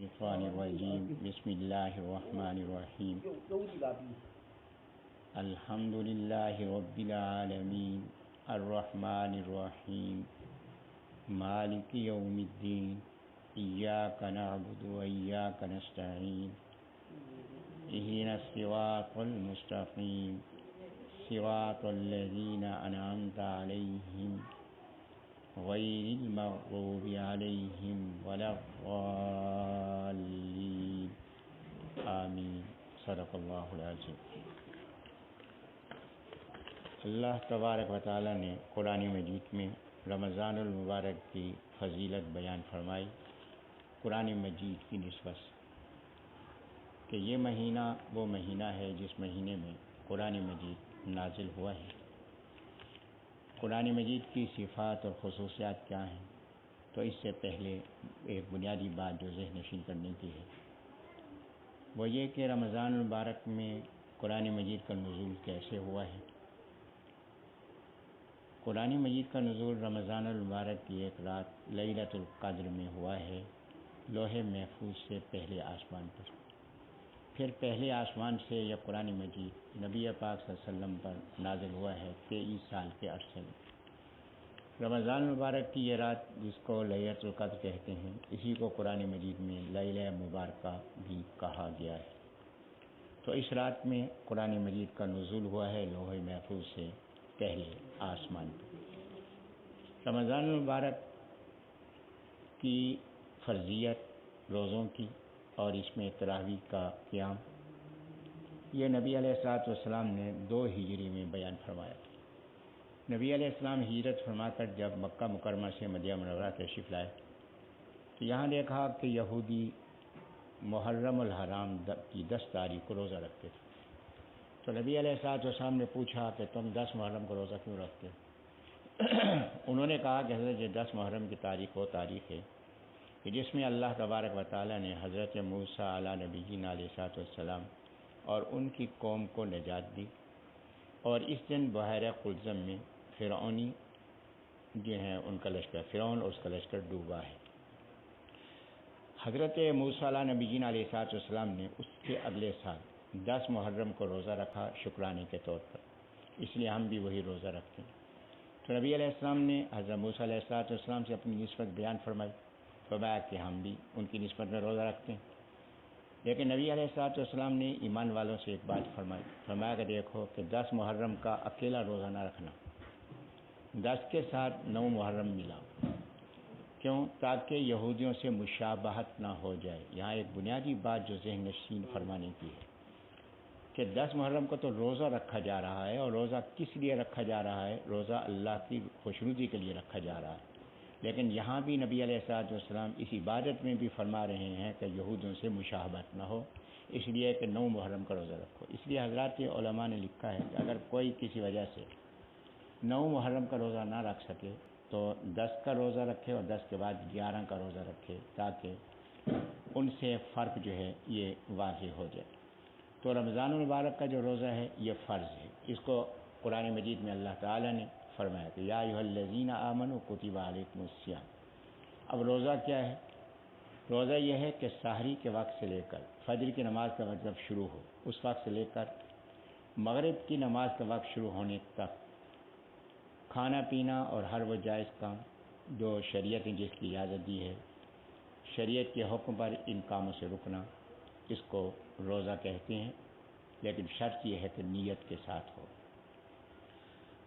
الشيطان الرجيم بسم الله الرحمن الرحيم الحمد لله رب العالمين الرحمن الرحيم مالك يوم الدين إياك نعبد وإياك نستعين اهدنا الصراط المستقيم صراط الذين أنعمت عليهم غير المغضوب عليهم ولا الضالين آمین صدق اللہ العظیم۔ اللہ تبارک و تعالی نے قرآن مجید میں رمضان المبارک کی فضیلت بیان فرمائی قرآن مجید کی نسبت سے کہ یہ مہینہ وہ مہینہ ہے جس مہینے میں قرآن مجید نازل ہوا ہے۔ قرآن مجید کی صفات اور خصوصیات کیا ہیں؟ تو اس سے پہلے ایک بنیادی بات جو ذہن نشین کرنے کی ہے وہ یہ کہ رمضان المبارک میں قرآن مجید کا نزول کیسے ہوا ہے۔ قرآن مجید کا نزول رمضان المبارک کی ایک رات لیلۃ القدر میں ہوا ہے، لوح محفوظ سے پہلے آسمان پر۔ پھر پہلے آسمان سے یہ قرآن مجید نبی پاک صلی اللہ علیہ وسلم پر نازل ہوا ہے 23 سال کے عرصے میں۔ رمضان المبارک کی یہ رات جس کو لیلۃ القدر کہتے ہیں، اسی کو قرآن مجید میں لیلہ مبارکہ بھی کہا گیا ہے۔ تو اس رات میں قرآن مجید کا نزول ہوا ہے لوح محفوظ سے پہلے آسمان پر۔ رمضان المبارک کی فرضیت روزوں کی اور اس میں تراویح کا قیام یہ نبی علیہ السلام نے 2 ہجری میں بیان فرمایا۔ نبی علیہ السلام ہجرت فرما کر جب مکہ مکرمہ سے مدینہ منورہ تشریف لائے تو یہاں دیکھا کہ یہودی محرم الحرام کی 10 تاریخ کو روزہ رکھتے تھے۔ تو نبی علیہ السلام نے پوچھا کہ تم 10 محرم کو روزہ کیوں رکھتے ہو؟ انہوں نے کہا کہ حضرت 10 محرم کی تاریخ وہ تاریخ ہے کہ جس میں اللہ تبارک و تعالی نے حضرت موسیٰ علیہ نبینا علیہ السلام اور ان کی قوم کو نجات دی، اور اس دن بحیرہ قلزم میں فرعونی جو ہیں ان کا لشکر فرعون اور اس کا لشکر ڈوبا ہے۔ حضرت موسیٰ علیہ نبینا علیہ السلام نے اس کے اگلے سال 10 محرم کو روزہ رکھا شکرانے کے طور پر، اس لیے ہم بھی وہی روزہ رکھتے ہیں۔ تو نبی علیہ السلام نے حضرت موسیٰ علیہ السلام سے اپنی نسبت بیان فرمائی کہ ہم بھی ان کی نسبت میں روزہ رکھتے ہیں۔ لیکن نبی علیہ السلام نے ایمان والوں سے ایک بات فرمایا کہ دیکھو کہ 10 محرم کا اکیلا روزہ نہ رکھنا، 10 کے ساتھ 9 محرم ملا، کیوں؟ تاکہ یہودیوں سے مشابہت نہ ہو جائے۔ یہاں ایک بنیادی بات جو ذہن نشین فرمانے کی ہے کہ 10 محرم کو تو روزہ رکھا جا رہا ہے، اور روزہ کس لیے رکھا جا رہا ہے؟ روزہ اللہ کی خوشنودی کے لیے رکھا جا رہا ہے۔ لیکن یہاں بھی نبی علیہ السلام اس عبادت میں بھی فرما رہے ہیں کہ یہودیوں سے مشابہت نہ ہو، اس لیے کہ 9 محرم کا روزہ رکھو۔ اس لیے حضرات علماء نے لکھا ہے کہ اگر کوئی کسی وجہ سے 9 محرم کا روزہ نہ رکھ سکے تو 10 کا روزہ رکھے اور 10 کے بعد 11 کا روزہ رکھے، تاکہ ان سے فرق جو ہے یہ واضح ہو جائے۔ تو رمضان المبارک کا جو روزہ ہے یہ فرض ہے، اس کو قرآن مجید میں اللہ تعالیٰ نے فرمایا کہ یا ایھا الذین آمنوا کتب علیکم الصیام۔ اب روزہ کیا ہے؟ روزہ یہ ہے کہ سحری کے وقت سے لے کر فجر کی نماز کا وقت جب شروع ہو اس وقت سے لے کر مغرب کی نماز کا وقت شروع ہونے تک کھانا پینا اور ہر وہ جائز کام جو شریعت نے جس کی اجازت دی ہے، شریعت کے حکم پر ان کاموں سے رکنا، اس کو روزہ کہتے ہیں۔ لیکن شرط یہ ہے کہ نیت کے ساتھ ہو۔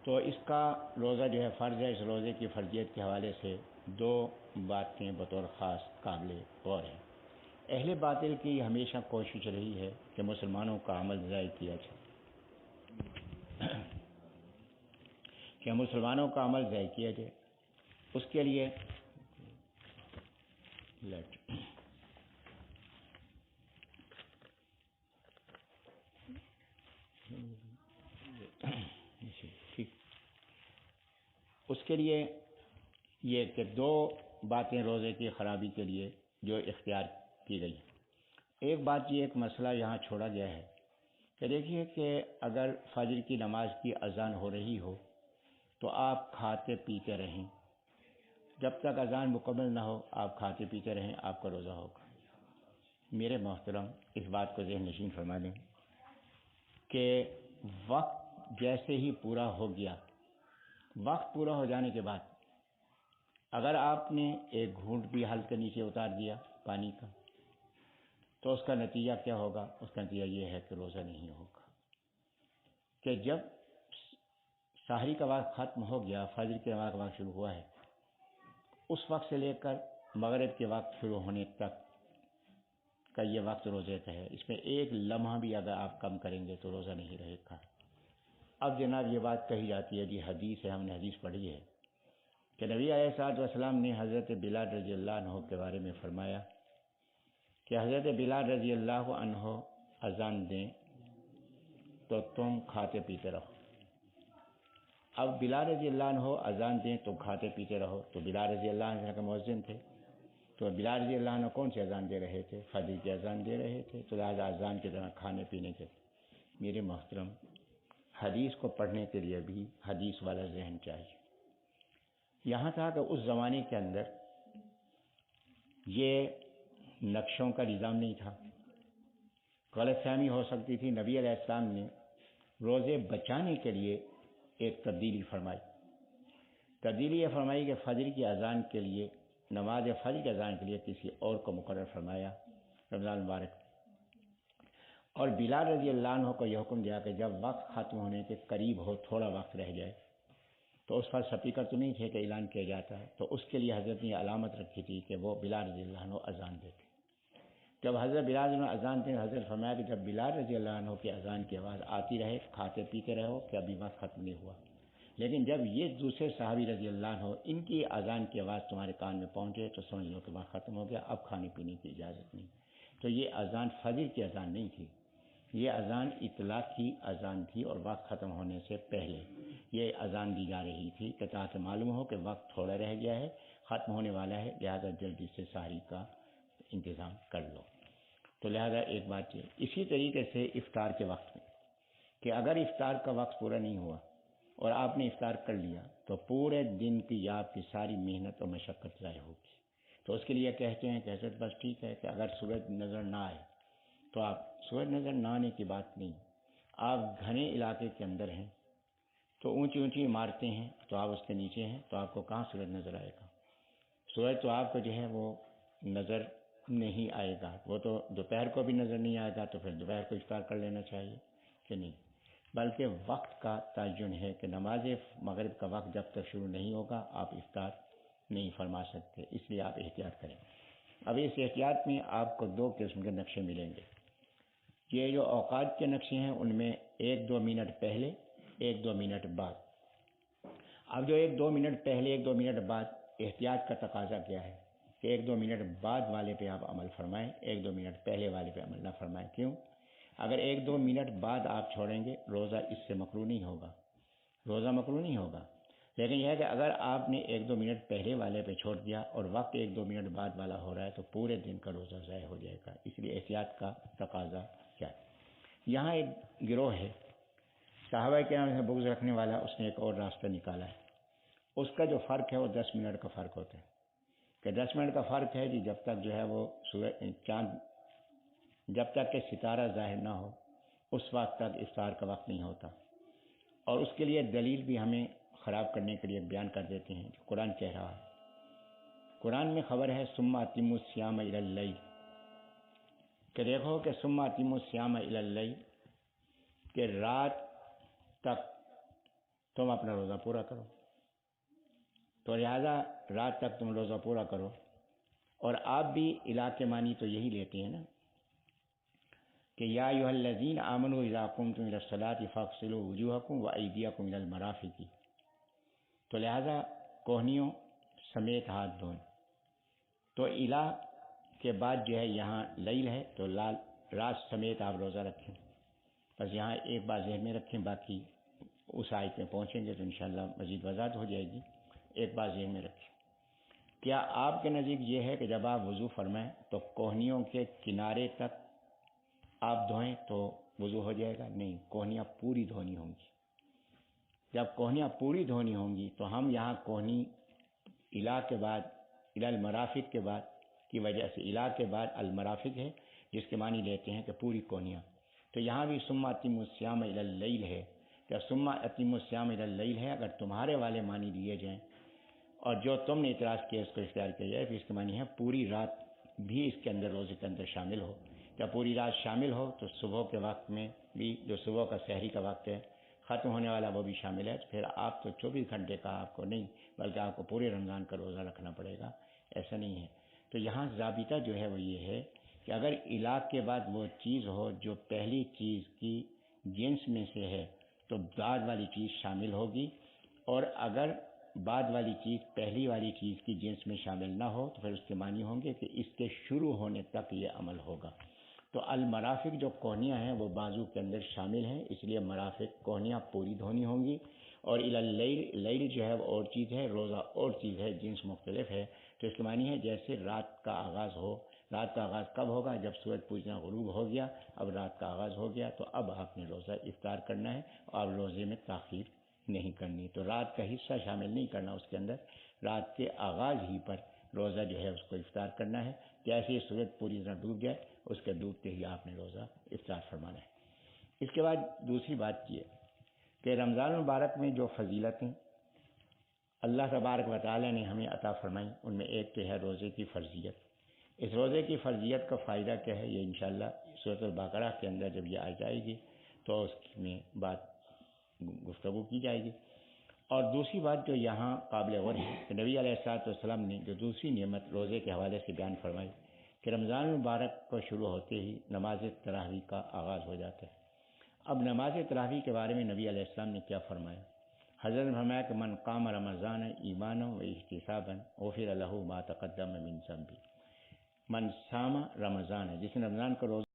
تو اس کا روزہ جو ہے فرض ہے۔ اس روزے کی فرضیت کے حوالے سے 2 باتیں بطور خاص قابل غور ہیں۔ اہل باطل کی ہمیشہ کوشش رہی ہے کہ مسلمانوں کا عمل ضائع کیا جائے، اس کے لیے یہ کہ 2 باتیں روزے کی خرابی کے لیے جو اختیار کی گئی ہیں۔ ایک بات یہ ایک مسئلہ یہاں چھوڑا گیا ہے کہ دیکھیے کہ اگر فجر کی نماز کی اذان ہو رہی ہو تو آپ کھاتے پیتے رہیں، جب تک اذان مکمل نہ ہو آپ کھاتے پیتے رہیں، آپ کا روزہ ہوگا۔ میرے محترم اس بات کو ذہن نشین فرما دیں کہ وقت جیسے ہی پورا ہو گیا، وقت پورا ہو جانے کے بعد اگر آپ نے ایک گھونٹ بھی حلق کے نیچے اتار دیا پانی کا، تو اس کا نتیجہ کیا ہوگا؟ اس کا نتیجہ یہ ہے کہ روزہ نہیں ہوگا۔ کہ جب سحری کا وقت ختم ہو گیا، فجر کے نماز کا وقت شروع ہوا ہے، اس وقت سے لے کر مغرب کے وقت شروع ہونے تک کا یہ وقت روزے کا ہے، اس میں ایک لمحہ بھی اگر آپ کم کریں گے تو روزہ نہیں رہے گا۔ اب جناب یہ بات کہی جاتی ہے، جی حدیث ہے، ہم نے حدیث پڑھی ہے کہ نبی علیہ الصلوۃ والسلام نے حضرت بلال رضی اللہ عنہ کے بارے میں فرمایا کہ حضرت بلال رضی اللہ عنہ اذان دیں تو تم کھاتے پیتے رہو۔ اب بلال رضی اللہ عنہ اذان دیں تو کھاتے پیتے رہو، تو بلال رضی اللہ عنہ کا مؤذن تھے، تو بلال رضی اللہ عنہ کون سی اذان دے رہے تھے؟ فجر کی اذان دے رہے تھے، تو لہٰذا اذان کے دوران کھانے پینے کے۔ میرے محترم، حدیث کو پڑھنے کے لیے بھی حدیث والا ذہن چاہیے۔ یہاں تھا کہ اس زمانے کے اندر یہ نقشوں کا نظام نہیں تھا، غلط فہمی ہو سکتی تھی۔ نبی علیہ السلام نے روزے بچانے کے لیے ایک تبدیلی فرمائی۔ تبدیلی یہ فرمائی کہ فجر کی اذان کے لیے، نماز فجر کی اذان کے لیے کسی اور کو مقرر فرمایا رمضان مبارک، اور بلال رضی اللہ عنہ کو یہ حکم دیا کہ جب وقت ختم ہونے کے قریب ہو، تھوڑا وقت رہ جائے، تو اس پر سپیکر تو نہیں تھے کہ اعلان کیا جاتا ہے، تو اس کے لیے حضرت نے علامت رکھی تھی کہ وہ بلال رضی اللہ عنہ اذان دیتے۔ جب حضرت بلال رضی اللہ عنہ اذان دیں، حضرت فرمایا کہ جب بلال رضی اللہ عنہ کی اذان کی آواز آتی رہے، کھاتے پیتے رہو کہ ابھی وقت ختم نہیں ہوا، لیکن جب یہ دوسرے صحابی رضی اللہ عنہ ان کی اذان کی آواز تمہارے کان میں پہنچے تو سمجھ لو کہ وقت ختم ہو گیا، اب کھانے پینے کی اجازت نہیں۔ تو یہ اذان فجر کی اذان نہیں تھی، یہ اذان اطلاق کی اذان تھی، اور وقت ختم ہونے سے پہلے یہ اذان دی جا رہی تھی کہ تاکہ معلوم ہو کہ وقت تھوڑا رہ گیا ہے، ختم ہونے والا ہے، لہذا جلدی سے سحری کا انتظام کر لو۔ تو لہذا ایک بات یہ، اسی طریقے سے افطار کے وقت میں کہ اگر افطار کا وقت پورا نہیں ہوا اور آپ نے افطار کر لیا تو پورے دن کی آپ کی ساری محنت اور مشقت ضائع ہوگی۔ تو اس کے لیے کہتے ہیں کہ حضرت بس ٹھیک ہے کہ اگر سورج نظر نہ آئے تو آپ، سورج نظر نہ آنے کی بات نہیں، آپ گھنے علاقے کے اندر ہیں تو اونچی اونچی عمارتیں ہیں، تو آپ اس کے نیچے ہیں، تو آپ کو کہاں سورج نظر آئے گا؟ سورج تو آپ کو جو ہے وہ نظر نہیں آئے گا، وہ تو دوپہر کو بھی نظر نہیں آئے گا، تو پھر دوپہر کو افطار کر لینا چاہیے کہ نہیں؟ بلکہ وقت کا تعین ہے کہ نماز مغرب کا وقت جب تک شروع نہیں ہوگا آپ افطار نہیں فرما سکتے، اس لیے آپ احتیاط کریں۔ اب اس احتیاط میں آپ کو دو قسم کے نقشے ملیں گے۔ یہ جو اوقات کے نقشے ہیں ان میں 1-2 منٹ پہلے، 1-2 منٹ بعد۔ اب جو 1-2 منٹ پہلے، 1-2 منٹ بعد، احتیاط کا تقاضا کیا ہے کہ 1-2 منٹ بعد والے پہ آپ عمل فرمائیں، 1-2 منٹ پہلے والے پہ عمل نہ فرمائیں۔ کیوں؟ اگر 1-2 منٹ بعد آپ چھوڑیں گے، روزہ اس سے مکروہ نہیں ہوگا، روزہ مکروہ نہیں ہوگا، لیکن یہ ہے کہ اگر آپ نے 1-2 منٹ پہلے والے پہ چھوڑ دیا اور وقت 1-2 منٹ بعد والا ہو رہا ہے تو پورے دن کا روزہ ضائع ہو جائے گا۔ اس لیے احتیاط کا تقاضا کیا ہے؟ یہاں ایک گروہ ہے صحابہ کرام سے بغض رکھنے والا، اس نے ایک اور راستہ نکالا ہے۔ اس کا جو فرق ہے وہ 10 منٹ کا فرق ہوتا ہے کہ 10 منٹ کا فرق ہے جی، جب تک جو ہے وہ چاند، جب تک کہ ستارہ ظاہر نہ ہو اس وقت تک افطار کا وقت نہیں ہوتا۔ اور اس کے لیے دلیل بھی ہمیں خراب کرنے کے لیے بیان کر دیتے ہیں، قرآن کہہ رہا ہے، قرآن میں خبر ہے ثم اتموا الصیام الی اللیل، کہ دیکھو کہ ثم اتموا الصیام الی اللیل، کہ رات تک تم اپنا روزہ پورا کرو، تو لہذا رات تک تم روزہ پورا کرو۔ اور آپ بھی علاقے مانی تو یہی لیتے ہیں نا کہ یا ایھا الذین آمنوا اذا قمتم الی الصلاۃ فاغسلوا وجوہکم وایدیکم الی المرافق، تو لہذا کوہنیوں سمیت ہاتھ دھوئیں۔ تو الہ کے بعد جو ہے یہاں لیل ہے تو رات سمیت آپ روزہ رکھیں۔ بس یہاں ایک بات ذہن میں رکھیں، باقی اس آیت میں پہنچیں گے تو انشاءاللہ مزید وضاحت ہو جائے گی۔ ایک بات ذہن میں رکھیں، کیا آپ کے نزدیک یہ ہے کہ جب آپ وضو فرمائیں تو کوہنیوں کے کنارے تک آپ دھوئیں تو وضو ہو جائے گا؟ نہیں، کوہنیاں پوری دھونی ہوں گی۔ جب کوہنیاں پوری دھونی ہوں گی تو ہم یہاں کوہنی الہ کے بعد، الہ المرافق کے بعد کی وجہ سے، الہ کے بعد المرافق ہے، جس کے معنی لیتے ہیں کہ پوری کونیاں. تو یہاں بھی ثم اتموا الصیام الی اللیل ہے. جب ثم اتموا الصیام الی اللیل ہے، اگر تمہارے والے معنی لیے جائیں اور جو تم نے اعتراض کیا اس کو اختیار کیا جائے، پھر اس کے معنی ہے پوری رات بھی اس کے اندر، روزے کے اندر شامل ہو. جب پوری رات شامل ہو تو صبح کے وقت میں بھی، جو صبح کا سحری کا وقت ہے ختم ہونے والا، وہ بھی شامل ہے. تو پھر آپ تو 24 گھنٹے کا آپ کو نہیں، بلکہ آپ کو پورے رمضان کا روزہ رکھنا پڑے گا. ایسا نہیں ہے. تو یہاں ضابطہ جو ہے وہ یہ ہے کہ اگر علاق کے بعد وہ چیز ہو جو پہلی چیز کی جنس میں سے ہے تو بعد والی چیز شامل ہوگی، اور اگر بعد والی چیز پہلی والی چیز کی جنس میں شامل نہ ہو تو پھر اس کے معنی ہوں گے کہ اس کے شروع ہونے تک یہ عمل ہوگا. تو المرافق جو کوہنیاں ہیں وہ بازو کے اندر شامل ہیں، اس لیے مرافق کوہنیاں پوری دھونی ہوں گی. اور لیل جو ہے وہ اور چیز ہے، روزہ اور چیز ہے، جنس مختلف ہے. تو اس کے معنی ہے جیسے رات کا آغاز ہو. رات کا آغاز کب ہوگا؟ جب سورج پوجنا غروب ہو گیا، اب رات کا آغاز ہو گیا، تو اب آپ نے روزہ افطار کرنا ہے اور روزے میں تاخیر نہیں کرنی. تو رات کا حصہ شامل نہیں کرنا اس کے اندر، رات کے آغاز ہی پر روزہ جو ہے اس کو افطار کرنا ہے. جیسے ہی سورج پوری طرح ڈوب جائے، اس کے ڈوبتے ہی آپ نے روزہ افطار فرمانا ہے. اس کے بعد دوسری بات یہ کہ رمضان المبارک میں جو فضیلتیں اللہ تبارک و تعالی نے ہمیں عطا فرمائی، ان میں ایک تو ہے روزے کی فرضیت. اس روزے کی فرضیت کا فائدہ کیا ہے، یہ انشاءاللہ سورۃ البقرہ کے اندر جب یہ آ جائے گی تو اس میں بات گفتگو کی جائے گی. اور دوسری بات جو یہاں قابل غور ہے کہ نبی علیہ الصلوۃ والسلام نے جو دوسری نعمت روزے کے حوالے سے بیان فرمائی کہ رمضان المبارک کو شروع ہوتے ہی نماز تراویح کا آغاز ہو جاتا ہے. اب نماز تراویح کے بارے میں نبی علیہ السلام نے کیا فرمایا؟ حضرت نے فرمایا کہ من قام رمضان ایمانا و احتسابا غفر له ما تقدم من ذنبه. من صام رمضان ہے، جس نے رمضان کا روزہ